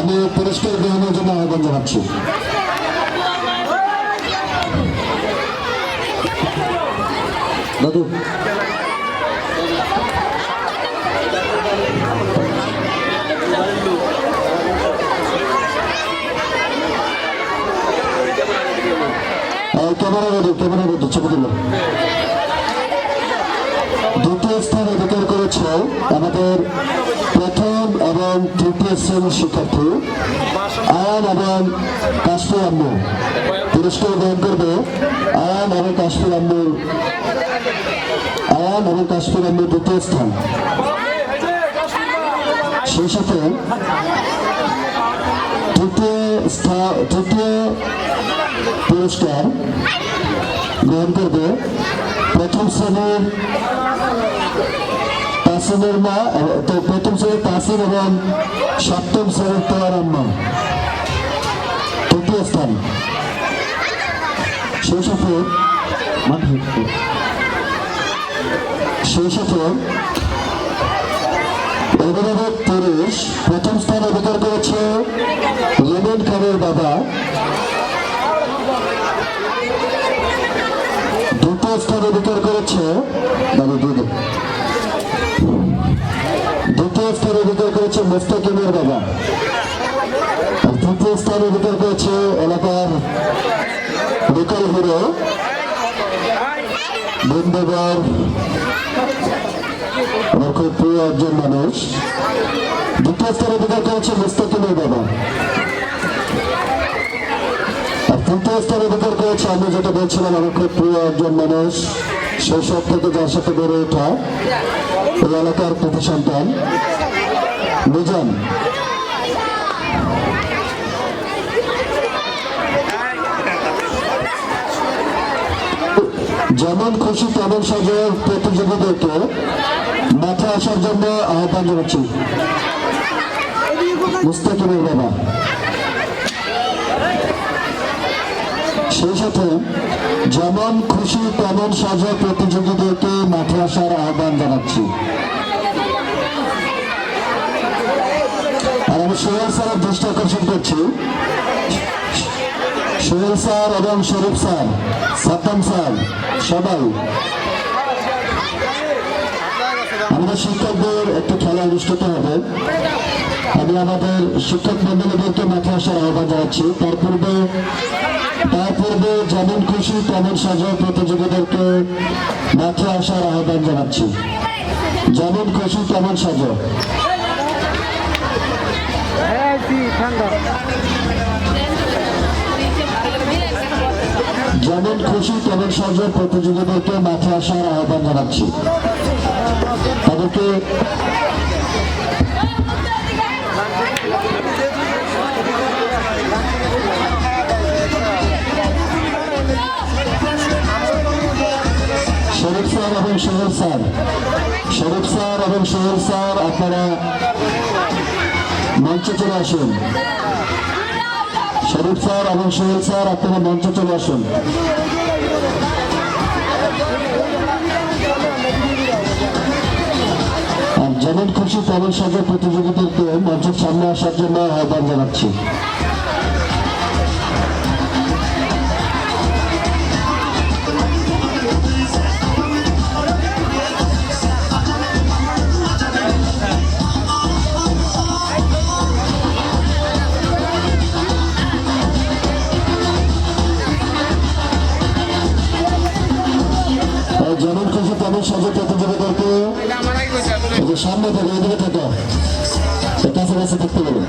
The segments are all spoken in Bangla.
আমি পুরস্কার গ্রহণের জন্য আহ্বান জানাচ্ছি। দাদু ক্যামেরা ছবি দিল। দ্বিতীয় স্থান অধিকার করেছে আমাদের প্রথম এবং তৃতীয় শ্রেণীর শিক্ষার্থী আয়ান এবং কাশফুর আম্মু। পুরস্কার গ্রহণ করবে আয়ান এবং কাশফুর আম্মু। আয়ান এবং কাশফুর আম্মু দ্বিতীয় স্থান। সেই সাথে তৃতীয় পুরস্কার গ্রহণ করবে প্রথম শ্রেণীর তাসিমের মা, প্রথম শ্রেণীর তাসিম এবং সপ্তম শ্রেণীর তোয়ার আম্মা তৃতীয় স্থান। সেই সাথে অভিভাবক পুরুষ প্রথম স্থান অধিকার করেছে লেমন খানের বাবা। দ্বিতীয় স্থান অধিকার করেছে মুস্তাকিমের বাবা। তৃতীয় স্থান অধিকার করেছে এলাকার লোকাল হিরো বন্ধুবার, আমার খুব প্রিয় একজন মানুষ। দ্বিতীয় স্থান অধিকার করেছে মুস্তাকিমের বাবা। আর তৃতীয় স্থান অধিকার করেছে আমি যেটা বলছিলাম আমার খুব প্রিয় একজন মানুষ, শৈশব থেকে যার সাথে বেড়ে ওঠা এই এলাকার প্রতি সন্তান মিজান। যেমন খুশি তেমন সাজার প্রতিযোগীদেরকে মাঠে আসার জন্য আহ্বান জানাচ্ছি। মুস্তাকিমের বাবা। সেই সাথে যেমন খুশি তেমন সাজা প্রতিযোগীদেরকে মাঠে আসার আহ্বান জানাচ্ছি। আর আমি সোহেল স্যারের দৃষ্টি আকর্ষণ করছি। সোহেল স্যার এবং শরীফ স্যার, সাদ্দাম স্যার, সবাই আমাদের শিক্ষকদের একটি খেলা অনুষ্ঠিত হবে। আমি আমাদের শিক্ষক মন্ডলীদেরকে মাঠে আসার আহ্বান জানাচ্ছি। তার পূর্বে যেমন খুশি তেমন সাজা প্রতিযোগীদেরকে মাঠে আসার আহ্বান জানাচ্ছি। যেমন খুশি তেমন সাজা। যেমন খুশি তেমন সাজা প্রতিযোগীদেরকে মাঠে আসার আহ্বান জানাচ্ছি। তাদেরকে শরীফ স্যার এবং সোহেল স্যার আপনারা মঞ্চে চলে আসুন। শরীফ স্যার এবং সোহেল স্যার আপনারা মঞ্চে চলে আসুন। আর যেমন খুশি তেমন সাজা প্রতিযোগীদেরকে মঞ্চের সামনে আসার জন্য আহ্বান জানাচ্ছি। যেমন খুশি তেমন সাজা প্রতিযোগীদেরকে সামনে থেকে এদিকে থাকো, কাছাকাছি থাকতে বলুন।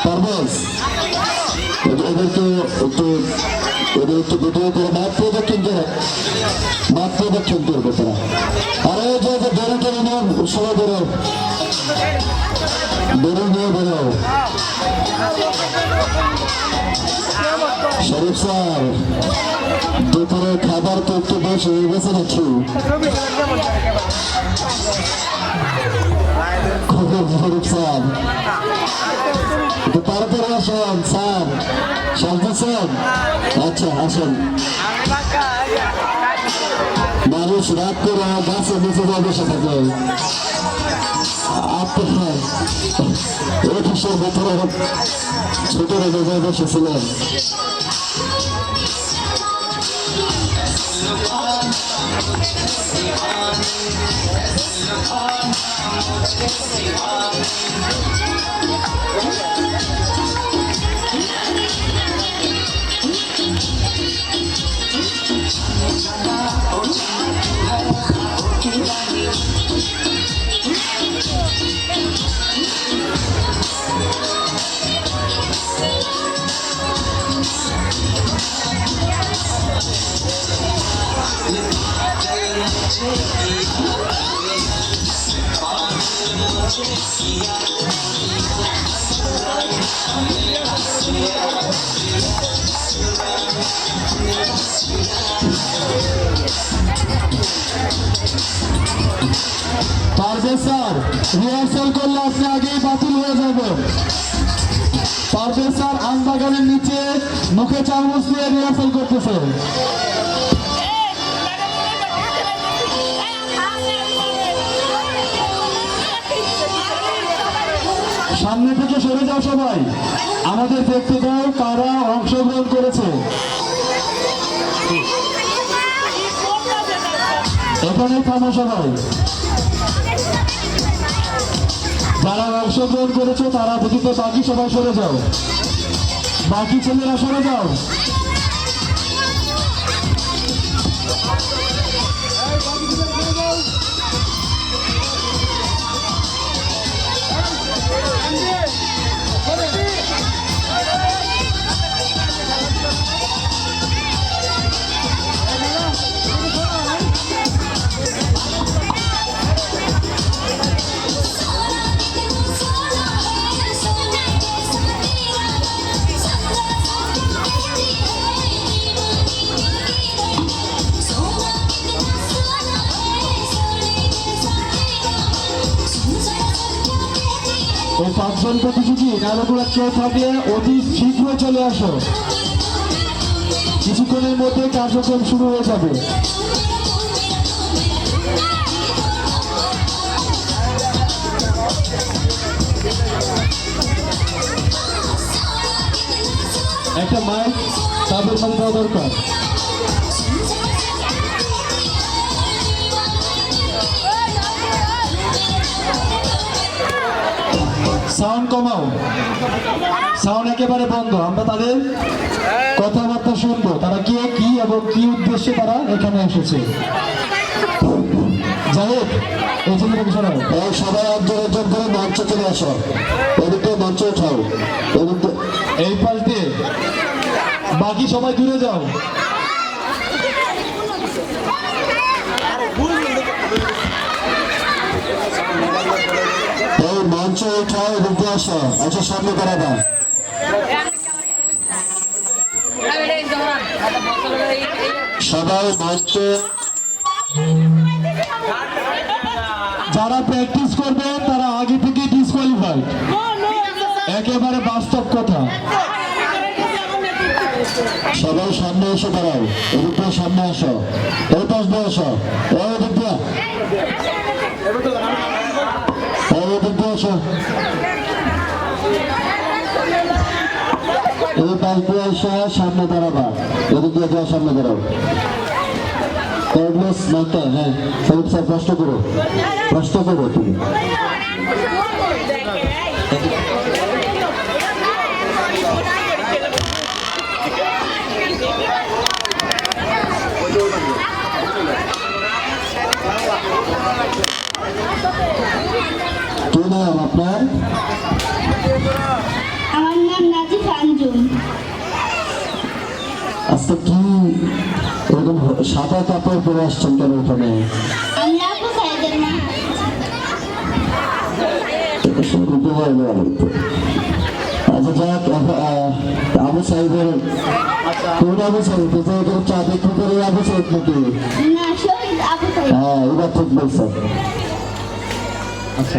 পারভেজ এদেরকে একটু ভিডিও করে মাঠ প্রদক্ষিণ করবে তারা। আর এই যে দড়ি টেনে নিয়ে সবাই বেরো, দড়ি নিয়ে বেরো। শরীফ স্যার দুপুরে খাবার তো একটু বেশি হয়ে গেছে নাকি? শরীফ স্যার একটু তাড়াতাড়ি আসেন স্যার, সাজতেছেন? আচ্ছা আসেন। মানুষ রাত করে গাছের নিচে যায় বসে থাকে, আপনার অফিসের ভেতরে ছোট রেখে বসেছিলেন। পারভেজ স্যার রিহার্সাল করলে আপনি আগেই বাতিল হয়ে যাবেন। পারভেজ স্যার আমবাগানের নিচে মুখে চামচ দিয়ে রিহার্সাল করতেছে। সামনে থেকে সরে যাও সবাই, আমাদের দেখতে দাও কারা অংশগ্রহণ করেছে। এখানে থামো সবাই, যারা অংশগ্রহণ করেছে তারা দেখিতে, বাকি সবাই সরে যাও, বাকি ছেলেরা সরে যাও। ওই পাঁচজন প্রতিযোগী নারগুলা কেউ থাকলে অতি শীঘ্র চলে আসো, কিছুক্ষণের মধ্যে কার্যক্রম শুরু হয়ে যাবে। একটা মাইক তাদের মাঝে দেওয়া দরকার। সাউন্ড কমাও, সাউন্ড একেবারে বন্ধ, আমরা তাদের কথাবার্তা শুনবো, তারা কে কি এবং কি উদ্দেশ্যে তারা এখানে এসেছে। যাই হোক, এই ছেলেটাকে সরাও, সবাই একজন একজন করে মঞ্চ চলে আসো, এদিকে মঞ্চ উঠাও, এই পাশ দিয়ে, বাকি সবাই দূরে যাও। এই মঞ্চ উঠাও, এদিকে আসো, আচ্ছা সামনে করা দাও। সবাই মঞ্চে, যারা প্র্যাকটিস করবে তারা আগে থেকে ডিসকোয়ালিফাইড, একেবারে বাস্তব কথা। সবাই সামনে এসে দাঁড়াও, এদিকে সামনে আসো, এই পাশ দিয়ে আসো, এদিকে এদিকে আসো। একটু এসে সামনে দাঁড়াবা, এদিক দিয়ে যাও, সামনে দাঁড়াও। কর্ডলেস মাইকটা, হ্যাঁ শহীদ স্যার প্রশ্ন করো, প্রশ্ন করো তুমি। কি নাম আপনার? আমার নাম নাজিফা আঞ্জুম। আজকে কি এরকম সাদা কাপড় পরে আসছেন কেন ওখানে? আমি আবু সাইদের মা। আচ্ছা যাক, আবু সাইদের কোন আবু সাইদ? চা বিক্রি করে আবু সাইদ নাকি? না, শহীদ আবু সাইদ। হ্যাঁ এবার ঠিক বলছেন। আচ্ছা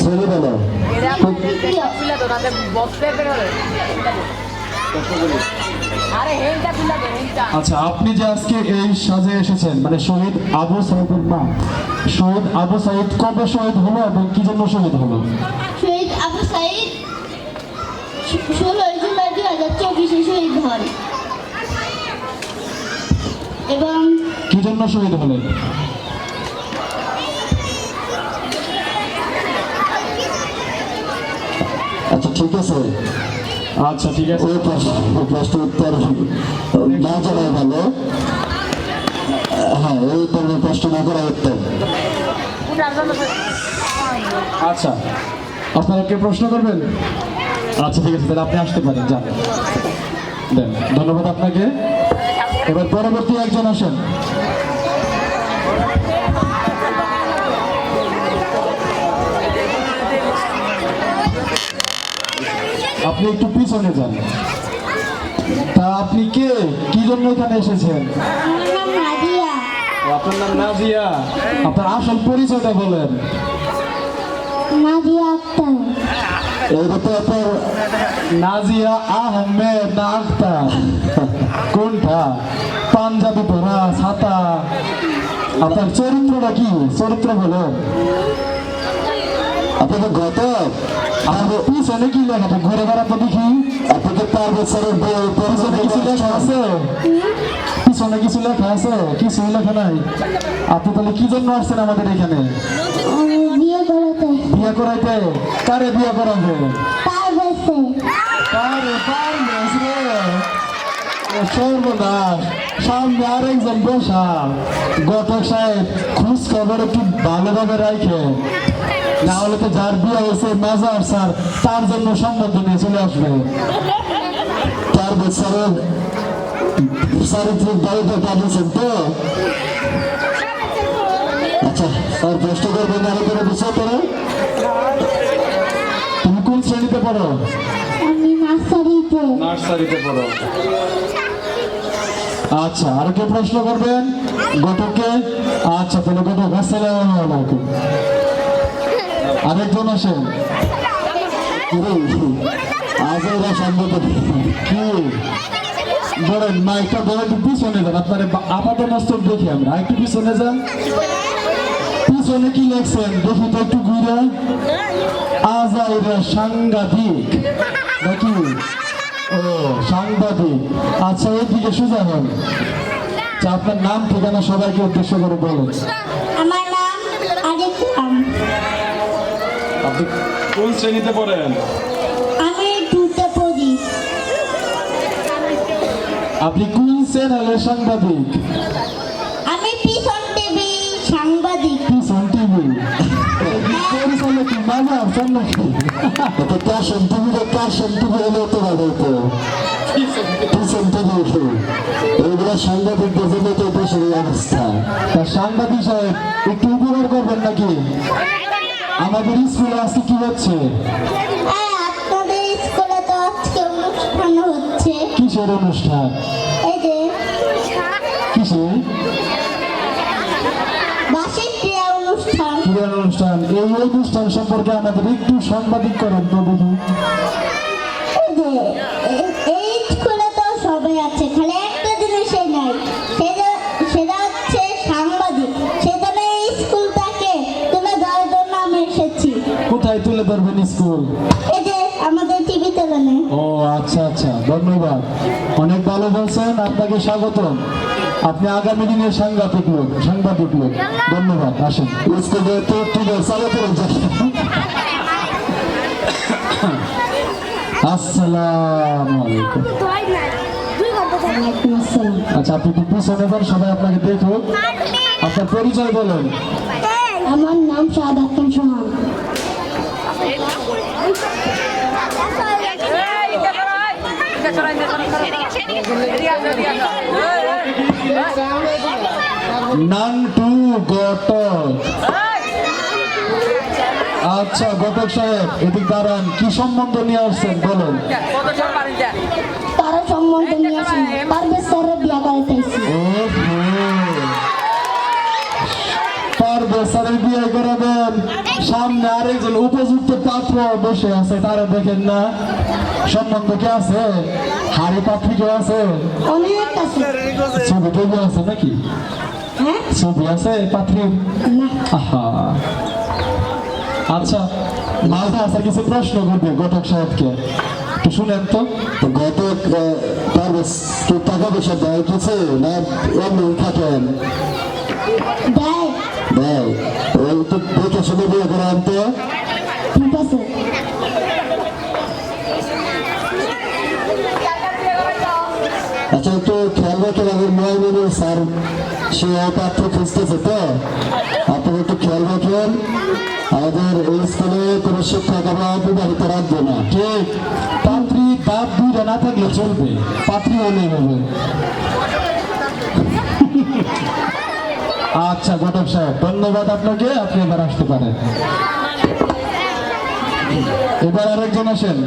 সরি বলো। আচ্ছা, আপনি যে আজকে এই সাজে এসেছেন, মানে শহীদ আবু সাইদের মা, শহীদ আবু সাইদ কবে শহীদ হলো এবং কি জন্য শহীদ হলো? শহীদ আবু সাইদ 16 জুলাই 2024 শহীদ হন এবং কি জন্য শহীদ হলেন? আচ্ছা ঠিক আছে, আচ্ছা ঠিক আছে, ওই প্রশ্ন উত্তর না জানাই ভালো। হ্যাঁ এই ধরনের প্রশ্ন না করা উত্তম। আচ্ছা আপনারা কে প্রশ্ন করবেন? আচ্ছা ঠিক আছে, তাহলে আপনি আসতে পারেন, যান দেন। ধন্যবাদ আপনাকে। এবার পরবর্তী একজন আসেন। আপনি একটু পিছনে যান। তা আপনি কে, কি জন্য এখানে এসেছেন? আমার নাম নাদিয়া। আপনার নাম নাজিয়া, আপনার আসল পরিচয়টা বলেন। নাদিয়া আক্তার। এইটা তো আপনার নাজিয়া আহমেদ না আক্তার? কোনটা? পাঞ্জাবি পরা, ছাতা। আপনার চরিত্রটা কি? চরিত্র বলেন। আপনাদের গতক আপনার পিছনে কি লেখা? ঘুরে বেড়াতে দেখি। আপনাদের 4 বছরের বই পিছনে কিছু লেখা আছে? পিছনে কিছু লেখা আছে? কিছুই লেখা নাই। আপনি তাহলে কি জন্য আসছেন আমাদের এখানে? আমি বিয়ে করাতে। বিয়ে করাইতে? কারে বিয়ে করাবে? তার বেশে। পারবেশ রে, সর্বনাশ। সামনে আরেকজন বসা। ঘটক সাহেব খোঁজ খবর একটু ভালোভাবে রাখে, না হলে তো যার বিয়ে হয়েছে মাজার স্যার, তার জন্য সম্বন্ধ নিয়ে চলে আসবে। 4 বছরের চারিত্রিক দায়িত্ব পাঠিয়েছেন তো? আচ্ছা স্যার প্রশ্ন করবেন, আরো করে বিষয় করে। তুমি কোন শ্রেণীতে পড়ো? আমি নার্সারিতে। নার্সারিতে পড়ো। আচ্ছা, আর কে প্রশ্ন করবেন? ঘটককে? আচ্ছা তাহলে ঘটক, আসসালামু আলাইকুম। আরেকজন আসেন। আজ এরা সম্ভব কি ধরেন মাইকটা ধরে একটু পিছনে যান, আপনার আপাতত মস্তক দেখি আমরা, একটু পিছনে যান। পিছনে কি লেখছেন দেখি তো একটু ঘুরে। আজাইরা সাংঘাতিক নাকি? ও সাংবাদিক। আচ্ছা এইদিকে সোজা হন। আচ্ছা, আপনার নাম ঠিকানা সবাইকে উদ্দেশ্য করে বলুন। আমার নাম আরেকরাম। আপনি কোন শ্রেণীতে পড়েন? আমি 2তে পড়ি। আপনি কোন চ্যানেলের সাংবাদিক? আমি পিছন টিভি সাংবাদিক। পিছন টিভি পরিচালক কি মাজা আছেন নাকি? তো ক্যাশন টিভি হলে তো ভালো হতো। পিছন টিভি এইগুলো সাংবাদিকদের জন্য তো দেশের এই অবস্থা। তা সাংবাদিক সাহেব একটু উপকার করবেন নাকি? আমাদের স্কুলে আজকে কি হচ্ছে? আপনাদের স্কুলে তো আজকে অনুষ্ঠান হচ্ছে। কিসের অনুষ্ঠান? এই যে কিসের বার্ষিক ক্রীড়া অনুষ্ঠান। ক্রীড়া অনুষ্ঠান। এই অনুষ্ঠান সম্পর্কে আমাদের একটু সাংবাদিক করেন তো দেখি। এই যে এই স্কুলে তো সবাই আছে, খালি একটা জিনিসই নাই, সেটা হচ্ছে সাংবাদিক। সেজন্য এই স্কুলটাকে তুলে ধরার জন্য আমি এসেছি। কোথায় তুলে ধরবেন স্কুল? এই যে আমাদের টিভি তোলে না। ও আচ্ছা আচ্ছা, ধন্যবাদ, অনেক ভালো বলছেন, আপনাকে স্বাগতম। আপনি আগামী দিনের সাংবাদিক লোক। ধন্যবাদ, আসেন। স্কুলে তো ঠিক আছে চালাতে আসসালামু আলাইকুম। ওয়ালাইকুম আসসালাম। আচ্ছা, আপনি একটু পিছনে যান, সবাই আপনাকে দেখুক। আপনার পরিচয় বলেন। আমার নাম শাহাদ আক্তার সোহান। নান্টু ঘটক। আচ্ছা ঘটক সাহেব, এদিক দাঁড়ান, কি সম্বন্ধ নিয়ে আসছেন বলেন। তারা সম্বন্ধ নিয়ে আসেন, পারভেজ স্যারের বিয়া করাইতেছি। পারভেজ স্যারের বিয়ে করাবেন, সামনে আরেকজন উপযুক্ত পাত্র বসে আছে, তারা দেখেন না? সম্বন্ধ কি আছে? হাড়ি পাত্রী কেউ আছে? অনেক আছে। ছবি টবি আছে নাকি? হ্যাঁ? ছবি আছে পাত্রীর? না। আহা, আচ্ছা মাঝে আসার কিছু প্রশ্ন করবে ঘটক সাহেবকে, একটু শুনেন তো। ঘটক পারভেজ কি টাকা পয়সা দেয় কিছু না এমনি থাকেন? দেয়। দেয়। ওই তো দেখে শুনে বিয়ে করে আনতে। ঠিক আছে। আচ্ছা একটু খেয়াল রাখেন, আমার মহামিনী স্যার সে পাত্র খুঁজতেছে, তো আপনারা একটু খেয়াল রাখেন। আমাদের এই স্কুলে কোনো শিক্ষক আমরা বিবাহিত রাখবো না। ঠিক, পাত্রী বাপ দুইটা না থাকলে চলবে, পাত্রী হলেই হবে। আচ্ছা ঘটক সাহেব, ধন্যবাদ আপনাকে, আপনি এবার আসতে পারেন। এবার আরেকজন আসেন।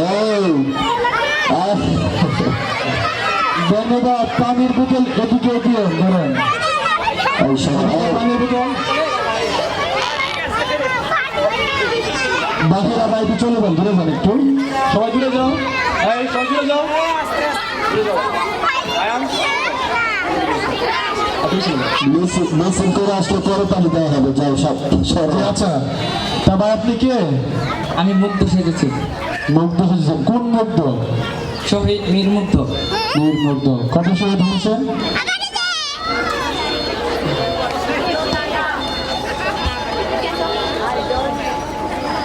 এই, আহ, ধন্যবাদ, পানির বোতল এদিকে দিয়ে ধরেন। এই সবাই পানির বোতল বাকিরা বাইরে চলে যান, দূরে যান একটু, সবাই দূরে যাও, এই সবাই দূরে যাও। মিছিল করে আসলে পরে পানি দেওয়া হবে, যাও সব সরাই। আচ্ছা, তা ভাই আপনি কে? আমি মুগ্ধ সেজেছি। মুগ্ধ হয়েছেন? কোন মুগ্ধ? শহীদ মীর মুগ্ধ। মীর মুগ্ধ। কত শহীদ হয়েছেন?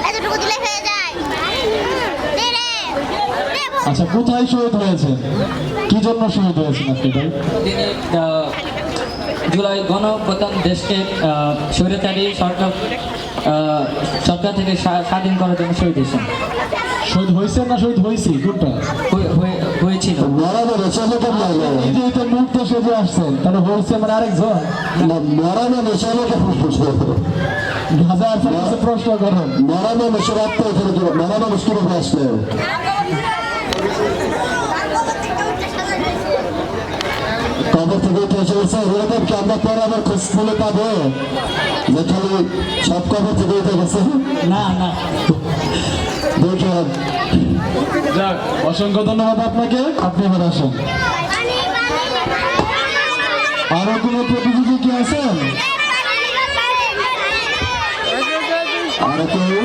এতটুকু দিলে হয়ে যায়। আচ্ছা, কোথায় শহীদ হয়েছে, কি জন্য শহীদ হয়েছেন আপনি ভাই? তিনি জুলাই গণপ্রধান দেশকে স্বৈরাচারী সরকার থেকে স্বাধীন করার জন্য শহীদ হয়েছেন। শহীদ হয়েছেন না শহীদ হয়েছি, কোনটা? হয়েছিল। মরানো নেশা লোকের লাগে, এই যে এটা মুগ্ধ সেজে আসছেন, তাহলে হয়েছে মানে আরেকজন। মরানো নেশা লোকের গাজা আসলে কিছু প্রশ্ন করেন। মরানো নেশা রাখতে এখানে মরা মানুষ কিভাবে আসলে? কবর থেকে উঠে এসে গেছে, এরকম কি আমরা পরে আবার খোঁজ খুলে পাবো যে খালি সব কবর থেকে উঠে গেছে? না না, দেখে যাক, অসংখ্য ধন্যবাদ আপনাকে, আপনি এবার আসেন। আরো কোনো প্রতিযোগী কি আছেন? আর কেউ